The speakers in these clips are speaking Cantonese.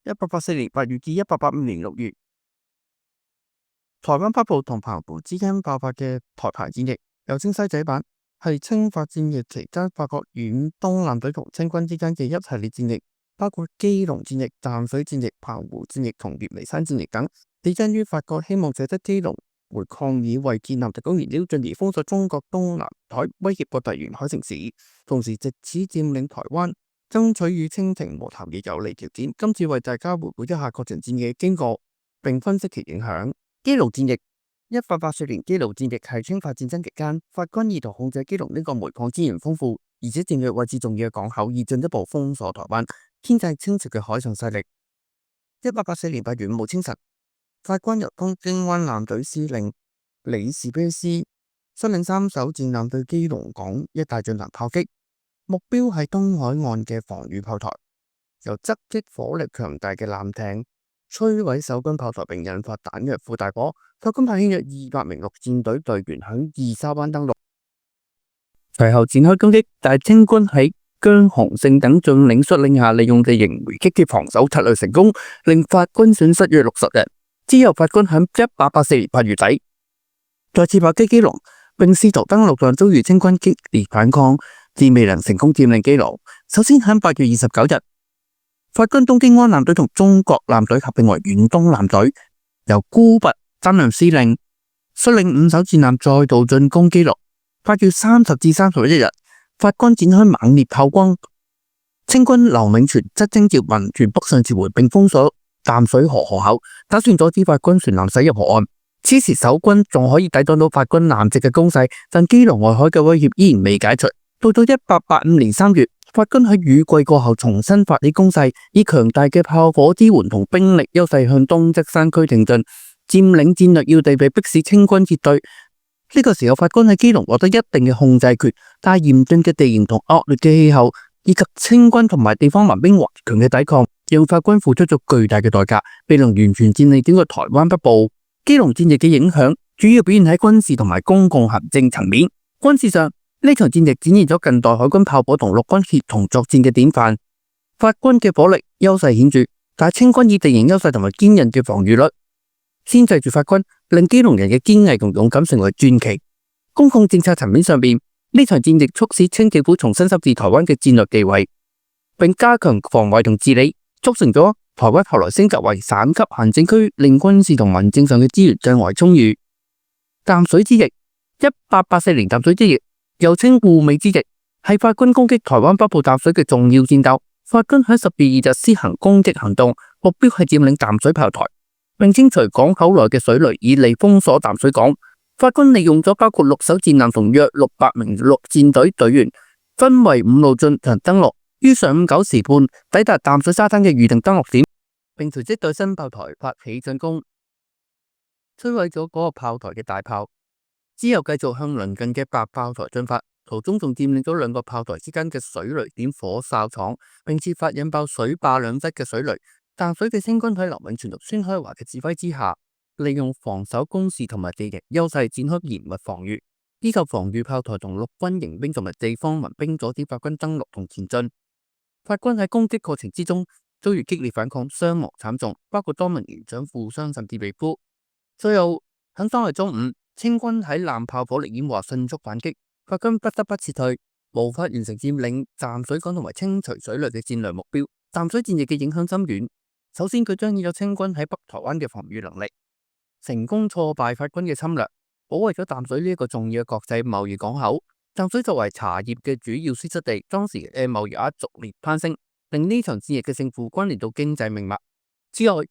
1884年8月至1885年6月，台灣北部同澎湖之間爆發嘅台澎戰役，又稱西仔版，係清法戰役期間法國遠東艦隊同清軍之間嘅一系列戰役，包括基隆戰役、淡水戰役、澎湖戰役同葉梨山戰役等。起因於法國希望借得基隆回抗議為建立提供燃料，進而封鎖中國東南海，威脅各大沿海城市，同時藉此佔領台灣，爭取與清廷和談嘅有利條件。今次為大家回顧一下各場戰役嘅經過，並分析其影響。基隆戰役1884年基隆戰役係清法戰爭期間，法軍意圖控制基隆呢個煤礦資源豐富，而且戰略位置重要嘅港口，以進一步封鎖台灣，牽制清朝嘅海上勢力。1884年8月5日清晨，法軍由東京灣艦隊司令李士啤斯率領3艘戰艦對基隆港一帶進行炮擊，目標係東海岸嘅防禦炮台，由側擊火力強大嘅艦艇摧毀守軍炮台，並引發彈藥庫大火。法軍派遣約200名陸戰隊隊員響二沙灣登陸，隨後展開攻擊，但清軍喺姜鴻勝等將領率領下，利用地形回擊嘅防守策略成功，令法軍損失約60人。之後，法軍喺1884年8月底再次炮擊基隆，並試圖登陸，但遭遇清軍激烈反抗，至未能成功佔領基隆。首先喺8月29日，法軍東京灣艦隊同中國艦隊合併為遠東艦隊，由孤拔擔任司令，率領5艘戰艦再度進攻基隆。8月30至31日，法軍展開猛烈炮轟，清軍劉銘傳則徵召民權北上撤回，並封鎖淡水河河口，打算阻止法軍船艦駛入河岸。此時守軍仲可以抵擋到法軍艦隻嘅攻勢，但基隆外海嘅威脅依然未解除。到咗1885年3月，法軍喺雨季過後重新發起攻勢，以強大嘅炮火支援同兵力優勢向東側山區挺進，佔領戰略要地，被迫使清軍撤退。呢個時候，法軍喺基隆獲得一定嘅控制權，但係嚴峻嘅地形同惡劣嘅氣候，以及清軍同埋地方民兵頑強嘅抵抗，讓法軍付出咗巨大嘅代價，未能完全佔領整個台灣北部。基隆戰役嘅影響主要表現喺軍事同埋公共行政層面。軍事上，呢場戰役展現咗近代海軍炮火同陸軍協同作戰嘅典範。法軍嘅火力優勢顯著，但係清軍以地形優勢同埋堅韌嘅防禦率牽制住法軍，令基隆人嘅堅毅同勇敢成為傳奇。公共政策層面上邊，呢場戰役促使清政府重新審視台灣嘅戰略地位，並加強防衛同治理，促成咗台灣後來升格為省級行政區，令軍事同民政上嘅資源更為充裕。淡水之役1884年淡水之役又稱滬美之役，係法軍攻擊台灣北部淡水嘅重要戰鬥。法軍喺10月2日施行攻擊行動，目標係佔領淡水炮台，並清除港口內嘅水雷，以利封鎖淡水港。法軍利用咗包括6艘戰艦同約600名陸戰隊隊員，分為5路進行登陸，於上午9時半抵達淡水沙灘嘅預定登陸點，並隨即對新炮台發起進攻，摧毀咗嗰個炮台嘅大炮。之後繼續向鄰近嘅白炮台進發，途中仲佔領咗2個炮台之間嘅水雷點火哨廠，並設法引爆水壩2側嘅水雷。淡水嘅清軍喺劉銘傳同孫開華嘅指揮之下，利用防守工事同埋地形優勢展開嚴密防禦，依靠防禦炮台同陸軍營兵同埋地方民兵阻止法軍登陸同前進。法軍喺攻擊過程之中遭遇激烈反抗，傷亡慘重，包括多名連長負傷甚至被俘。最後喺當日中午，清軍喺艦炮火力掩護下迅速反擊，法軍不得不撤退，無法完成佔領淡水港同埋清除水雷嘅戰略目標。淡水戰役嘅影響深遠。首先，佢彰顯咗清軍喺北台灣嘅防禦能力，成功挫敗法軍嘅侵略，保衛咗淡水呢一個重要嘅國際貿易港口。淡水作為茶葉嘅主要輸出地，當時嘅貿易額逐年攀升，令呢場戰役嘅勝負關聯到經濟命脈。之外，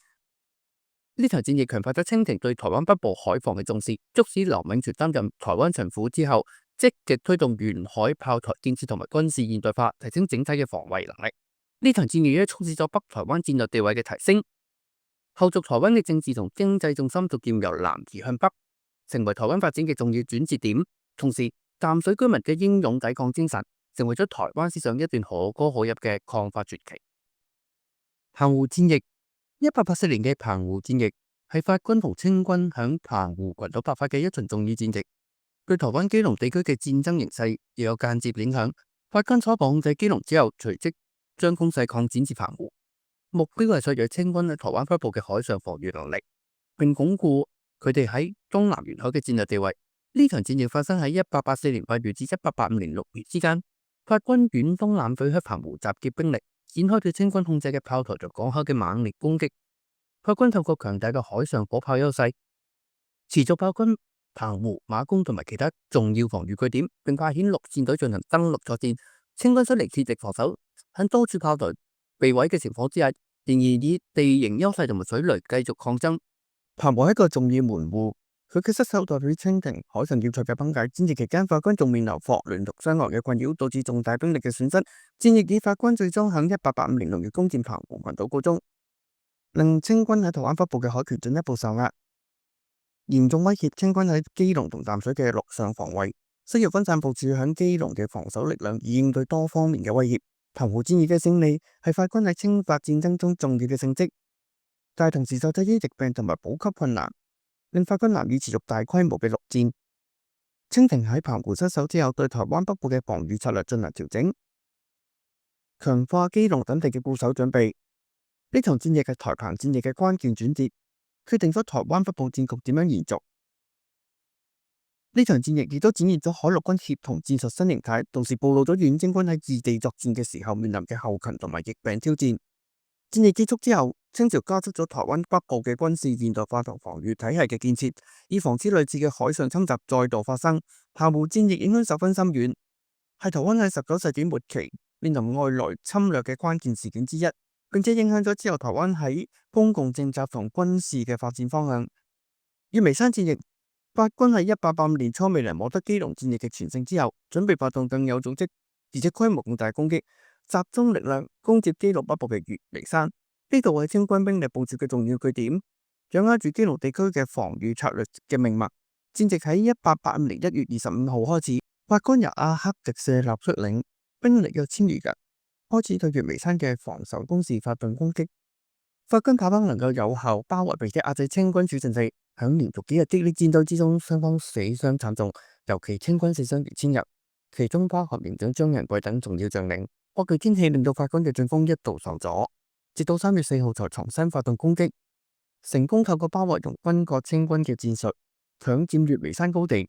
呢場戰役強化咗清廷對台灣北部海防嘅重視，促使劉銘傳擔任台灣巡撫之後，積極推動沿海炮台建設同埋軍事現代化，提升整體嘅防衛能力。呢場戰役亦促使咗北台灣戰略地位嘅提升，後續台灣嘅政治同經濟重心逐漸由南移向北，成為台灣發展嘅重要轉折點。同時，淡水居民嘅英勇抵抗精神，成為咗台灣史上一段可歌可泣嘅抗法傳奇。澎湖戰役1884年嘅澎湖戰役係法軍同清軍響澎湖群島爆發嘅一場重要戰役，對台灣基隆地區嘅戰爭形勢亦有間接影響。法軍初步控制基隆之後，隨即將攻勢擴展至澎湖。目標係削弱清軍喺台灣北部嘅海上防禦能力，並鞏固佢哋喺東南沿海嘅戰略地位。呢場戰役發生喺1884年8月至1885年6月之間。法軍遠東艦隊喺澎湖集結兵力，展開對清軍控制嘅炮台同港口嘅猛烈攻擊。法軍透過強大嘅海上火炮優勢，持續炮轟澎湖、馬公同埋其他重要防禦據點，並派遣陸戰隊進行登陸作戰。清軍雖然竭力防守，喺多處炮台被毀嘅情況之下，仍然以地形優勢同埋水雷繼續抗爭。澎湖係一個重要門戶，佢嘅失守代表清廷海上要塞嘅崩解。戰役期間，法軍仲面臨霍亂同傷亡嘅困擾，導致重大兵力嘅損失。戰役以法軍最終喺1885年6月攻佔澎湖群島告終，令清軍喺台灣北部嘅海權進一步受壓，嚴重威脅清軍喺基隆同淡水嘅陸上防衛。需要分散部署喺基隆嘅防守力量，以應對多方面嘅威脅。澎湖戰役嘅勝利係法軍喺清法戰爭中重要嘅勝績，但係同時受制於疫病同埋補給困難，令法軍難以持續大規模嘅陸戰。清廷喺澎湖失守之後，對台灣北部嘅防禦策略進行調整，強化基隆等地嘅固守準備。呢場戰役係台澎戰役嘅關鍵轉折，決定咗台灣北部戰局點樣延續。呢場戰役亦都展現咗海陸軍協同戰術新形態，同時暴露咗遠征軍喺異地作戰嘅時候面臨嘅後勤同埋疫病挑戰。戰役結束之後，清朝加速咗台灣北部嘅軍事現代化同防禦體系嘅建設，以防止類似嘅海上侵襲再度發生。澎湖戰役影響十分深遠，係台灣喺19世紀末期面臨外來侵略嘅關鍵事件之一，並且影響咗之後台灣喺公共政策同軍事嘅發展方向。月眉山戰役，法軍喺1885年初未能獲得基隆戰役嘅全勝之後，準備發動更有組織而且規模更大攻擊，集中力量攻佔基隆北部嘅月眉山。呢度係清軍兵力部署嘅重要據點，掌握住基隆地區嘅防禦策略嘅命脈。戰役喺1885年1月25號開始，法軍由阿克迪舍納率領，兵力約1000餘人，開始對月眉山嘅防守工事發動攻擊。法軍炮兵能夠有效包圍並且壓制清軍主陣地，喺連續幾日激烈戰鬥之中，雙方死傷慘重，尤其清軍死傷逾1000人，其中包括營長張仁貴等重要將領。惡劣天氣令到法軍嘅進攻一度受阻，直到3月4號才重新發動攻擊，成功透過包圍同分割清軍嘅戰術，搶佔月眉山高地。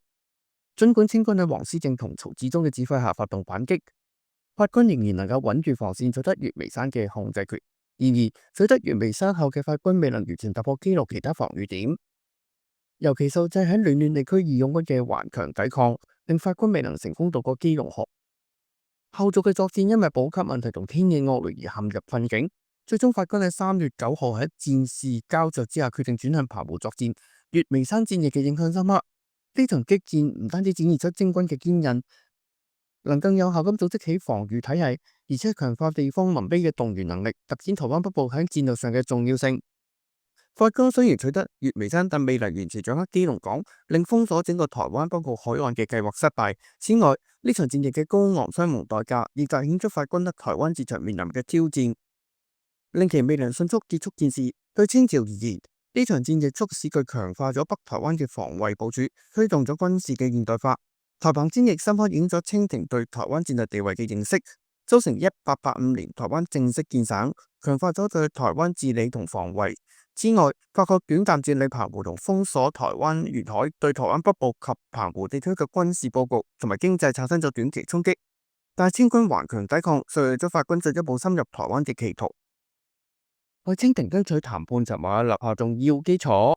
儘管清軍喺黃思正同曹志忠嘅指揮下發動反擊，法軍仍然能夠穩住防線，取得月眉山嘅控制權。然而，取得月眉山後嘅法軍未能完全突破基隆其他防禦點，尤其受制喺暖暖地區義勇軍嘅頑強抵抗，令法軍未能成功渡過基隆河。後續嘅作戰因為補給問題同天氣惡劣而陷入困境，最終法軍喺3月9號喺戰事膠着之下，決定轉向澎湖作戰。月眉山戰役嘅影響深刻，呢場激戰唔單止展現出清軍嘅堅韌，能更有效咁組織起防禦體系，而且強化地方民兵嘅動員能力，凸顯台灣北部喺戰略上嘅重要性。法軍雖然取得月眉山，但未能完全掌握基隆港，令封鎖整個台灣北部海岸嘅計劃失敗。此外，呢場戰役嘅高昂傷亡代價，亦凸顯出法軍喺台灣戰場面臨嘅挑戰，令其未能迅速結束戰事。對清朝而言，呢場戰役促使佢強化咗北台灣嘅防衛部署，推動咗軍事嘅現代化。台澎戰役深刻影響咗清廷對台灣戰略地位嘅認識。周成1885年台灣正式建省，強化咗對台灣治理同防衛。之外，法國短暫佔領澎湖同封鎖台灣沿海，對台灣北部及澎湖地區嘅軍事佈局同埋經濟產生咗短期衝擊。但係清軍頑強抵抗，削弱咗法軍進一步深入台灣嘅企圖，為清廷爭取談判籌碼立下重要基礎。